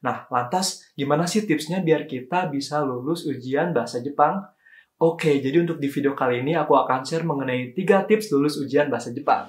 Nah, lantas gimana sih tipsnya biar kita bisa lulus ujian bahasa Jepang? Oke, jadi untuk di video kali ini aku akan share mengenai 3 tips lulus ujian bahasa Jepang.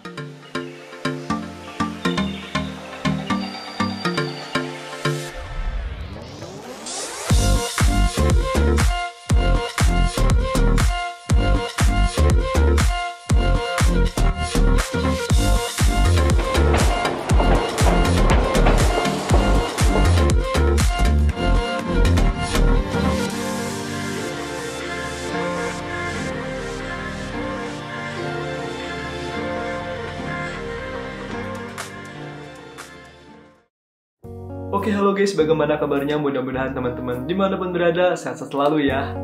Oke, halo guys, bagaimana kabarnya? Mudah-mudahan teman-teman dimanapun berada, sehat selalu ya.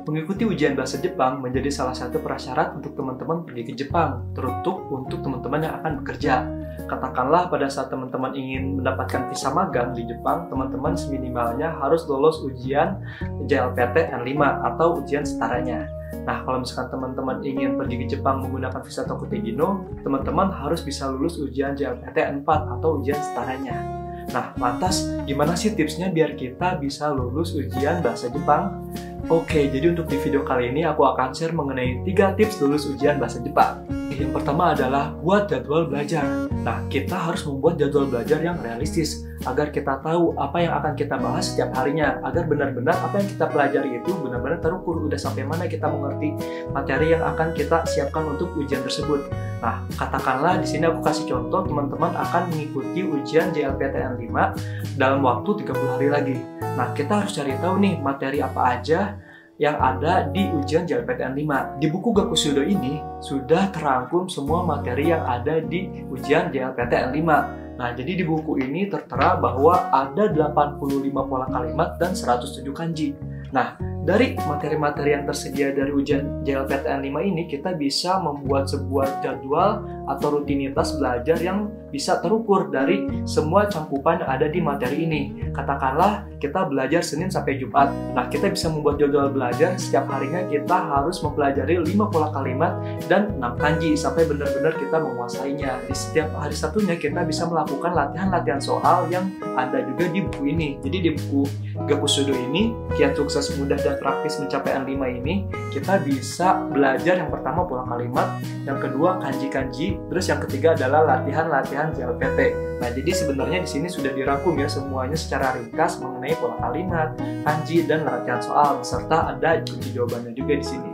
Mengikuti ujian bahasa Jepang menjadi salah satu prasyarat untuk teman-teman pergi ke Jepang, teruntuk untuk teman-teman yang akan bekerja. Katakanlah pada saat teman-teman ingin mendapatkan visa magang di Jepang, teman-teman seminimalnya harus lolos ujian JLPT N5 atau ujian setaranya. Nah, kalau misalkan teman-teman ingin pergi ke Jepang menggunakan visa Tokutegino, teman-teman harus bisa lulus ujian JLPT N4 atau ujian setaranya. Nah, lantas gimana sih tipsnya biar kita bisa lulus ujian bahasa Jepang? Oke, jadi untuk di video kali ini aku akan share mengenai 3 tips lulus ujian bahasa Jepang. Yang pertama adalah buat jadwal belajar. Nah, kita harus membuat jadwal belajar yang realistis agar kita tahu apa yang akan kita bahas setiap harinya, agar benar-benar apa yang kita pelajari itu benar-benar terukur, udah sampai mana kita mengerti materi yang akan kita siapkan untuk ujian tersebut. Nah, katakanlah di sini aku kasih contoh, teman-teman akan mengikuti ujian JLPTN 5 dalam waktu 30 hari lagi. Nah, kita harus cari tahu nih materi apa aja yang ada di ujian JLPTN 5. Di buku Gakushudo ini sudah terangkum semua materi yang ada di ujian JLPTN 5. Nah, jadi di buku ini tertera bahwa ada 85 pola kalimat dan 107 kanji. Nah, dari materi-materi yang tersedia dari ujian JLPTN 5 ini, kita bisa membuat sebuah jadwal atau rutinitas belajar yang bisa terukur dari semua cangkupan yang ada di materi ini. Katakanlah kita belajar Senin sampai Jumat. Nah, kita bisa membuat jadwal belajar setiap harinya kita harus mempelajari 5 pola kalimat dan 6 kanji sampai benar-benar kita menguasainya. Di setiap hari Sabtunya kita bisa melakukan latihan-latihan soal yang ada juga di buku ini. Jadi di buku Gakushudo ini, Kiat Sukses Mudah dan Praktis Mencapai N5 ini, kita bisa belajar yang pertama pola kalimat, yang kedua kanji-kanji, terus yang ketiga adalah latihan-latihan JLPT. Nah, jadi sebenarnya di sini sudah dirangkum ya semuanya secara ringkas mengenai pola kalimat, kanji, dan latihan soal, serta ada kunci jawabannya juga di sini.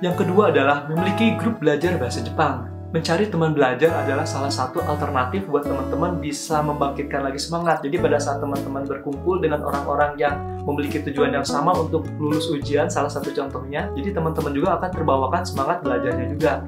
Yang kedua adalah memiliki grup belajar bahasa Jepang. Mencari teman belajar adalah salah satu alternatif buat teman-teman bisa membangkitkan lagi semangat. Jadi pada saat teman-teman berkumpul dengan orang-orang yang memiliki tujuan yang sama untuk lulus ujian, salah satu contohnya, jadi teman-teman juga akan terbawakan semangat belajarnya juga.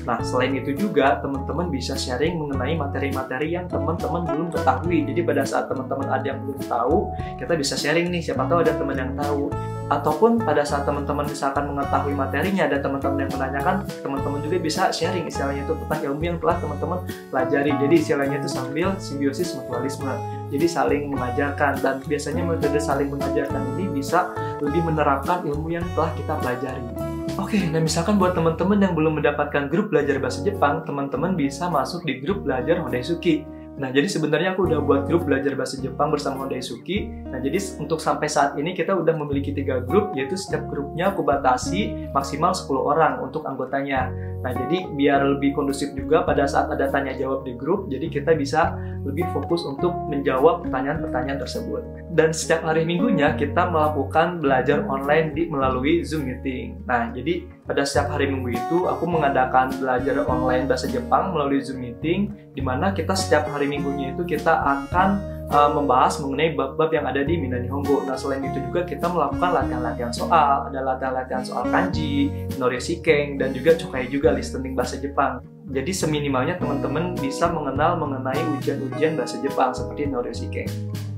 Nah, selain itu juga teman-teman bisa sharing mengenai materi-materi yang teman-teman belum ketahui. Jadi pada saat teman-teman ada yang belum tahu, kita bisa sharing nih, siapa tahu ada teman yang tahu. Ataupun pada saat teman-teman misalkan mengetahui materinya, ada teman-teman yang menanyakan, teman-teman juga bisa sharing istilahnya itu tentang ilmu yang telah teman-teman pelajari. Jadi istilahnya itu sambil simbiosis mutualisme. Jadi saling mengajarkan, dan biasanya metode saling mengajarkan ini bisa lebih menerapkan ilmu yang telah kita pelajari. Oke, nah misalkan buat teman-teman yang belum mendapatkan grup belajar bahasa Jepang, teman-teman bisa masuk di grup belajar Hondaisuki. Nah, jadi sebenarnya aku udah buat grup belajar bahasa Jepang bersama Hondaisuki. Nah, jadi untuk sampai saat ini kita udah memiliki 3 grup, yaitu setiap grupnya aku batasi maksimal 10 orang untuk anggotanya. Nah, jadi biar lebih kondusif juga pada saat ada tanya jawab di grup, jadi kita bisa lebih fokus untuk menjawab pertanyaan-pertanyaan tersebut. Dan setiap hari minggunya kita melakukan belajar online melalui Zoom Meeting. Nah, jadi pada setiap hari minggu itu aku mengadakan belajar online bahasa Jepang melalui Zoom Meeting, di mana kita setiap hari minggunya itu kita akan membahas mengenai bab-bab yang ada di Mina Nihongo. Nah, selain itu juga kita melakukan latihan-latihan soal, ada latihan-latihan soal kanji, Noryoshikeng, dan juga Chokai juga listening bahasa Jepang. Jadi seminimalnya teman-teman bisa mengenal mengenai ujian-ujian bahasa Jepang seperti Noryoshikeng.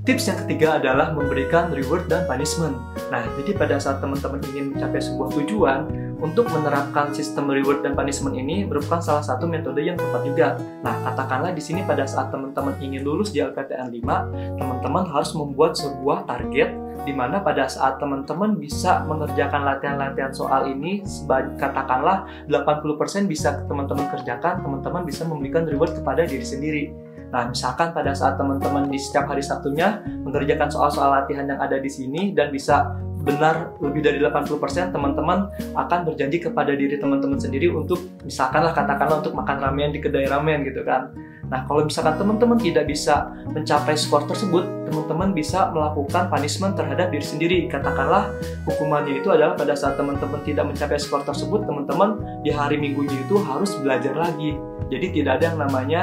Tips yang ketiga adalah memberikan reward dan punishment. Nah, jadi pada saat teman-teman ingin mencapai sebuah tujuan, untuk menerapkan sistem reward dan punishment ini merupakan salah satu metode yang tepat juga. Nah, katakanlah di sini pada saat teman-teman ingin lulus JLPTN 5, teman-teman harus membuat sebuah target di mana pada saat teman-teman bisa mengerjakan latihan-latihan soal ini, katakanlah 80% bisa teman-teman kerjakan, teman-teman bisa memberikan reward kepada diri sendiri. Nah, misalkan pada saat teman-teman di setiap hari Sabtunya mengerjakan soal-soal latihan yang ada di sini dan bisa benar lebih dari 80%, teman-teman akan berjanji kepada diri teman-teman sendiri untuk misalkanlah katakanlah untuk makan ramen di kedai ramen gitu kan. Nah, kalau misalkan teman-teman tidak bisa mencapai skor tersebut, teman-teman bisa melakukan punishment terhadap diri sendiri. Katakanlah hukumannya itu adalah pada saat teman-teman tidak mencapai skor tersebut, teman-teman di hari Minggunya itu harus belajar lagi. Jadi tidak ada yang namanya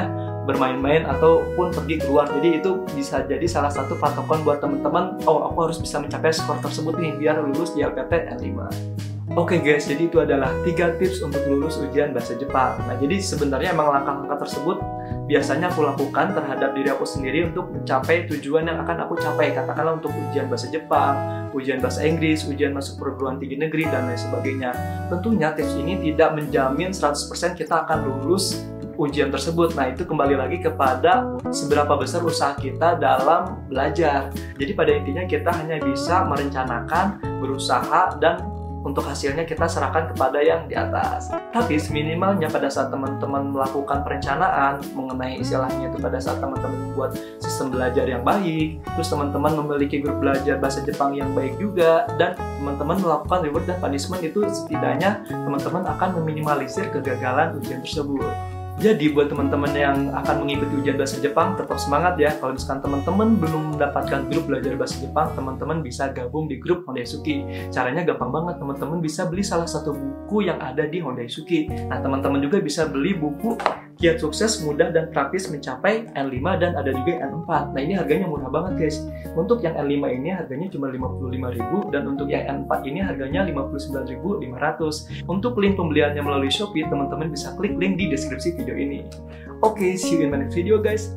bermain-main ataupun pergi keluar. Jadi itu bisa jadi salah satu patokan buat teman-teman, oh aku harus bisa mencapai skor tersebut nih biar lulus di LPT N5. Oke guys, jadi itu adalah 3 tips untuk lulus ujian bahasa Jepang. Nah, jadi sebenarnya emang langkah-langkah tersebut biasanya aku lakukan terhadap diri aku sendiri untuk mencapai tujuan yang akan aku capai. Katakanlah untuk ujian bahasa Jepang, ujian bahasa Inggris, ujian masuk perguruan tinggi negeri, dan lain sebagainya. Tentunya tips ini tidak menjamin 100% kita akan lulus ujian tersebut. Nah, itu kembali lagi kepada seberapa besar usaha kita dalam belajar. Jadi pada intinya kita hanya bisa merencanakan, berusaha, dan untuk hasilnya kita serahkan kepada yang di atas. Tapi seminimalnya pada saat teman-teman melakukan perencanaan mengenai istilahnya itu pada saat teman-teman membuat sistem belajar yang baik, terus teman-teman memiliki grup belajar bahasa Jepang yang baik juga, dan teman-teman melakukan reward dan punishment, itu setidaknya teman-teman akan meminimalisir kegagalan ujian tersebut. Jadi buat teman-teman yang akan mengikuti ujian bahasa Jepang, tetap semangat ya. Kalau misalkan teman-teman belum mendapatkan grup belajar bahasa Jepang, teman-teman bisa gabung di grup Hondaisuki. Caranya gampang banget, teman-teman bisa beli salah satu buku yang ada di Hondaisuki. Nah, teman-teman juga bisa beli buku Kiat Sukses Mudah dan Praktis Mencapai N5 dan ada juga N4. Nah, ini harganya murah banget guys. Untuk yang N5 ini harganya cuma 55.000 dan untuk yang N4 ini harganya 59.500. Untuk link pembeliannya melalui Shopee, teman-teman bisa klik link di deskripsi video ini. Oke, see you in my next video guys.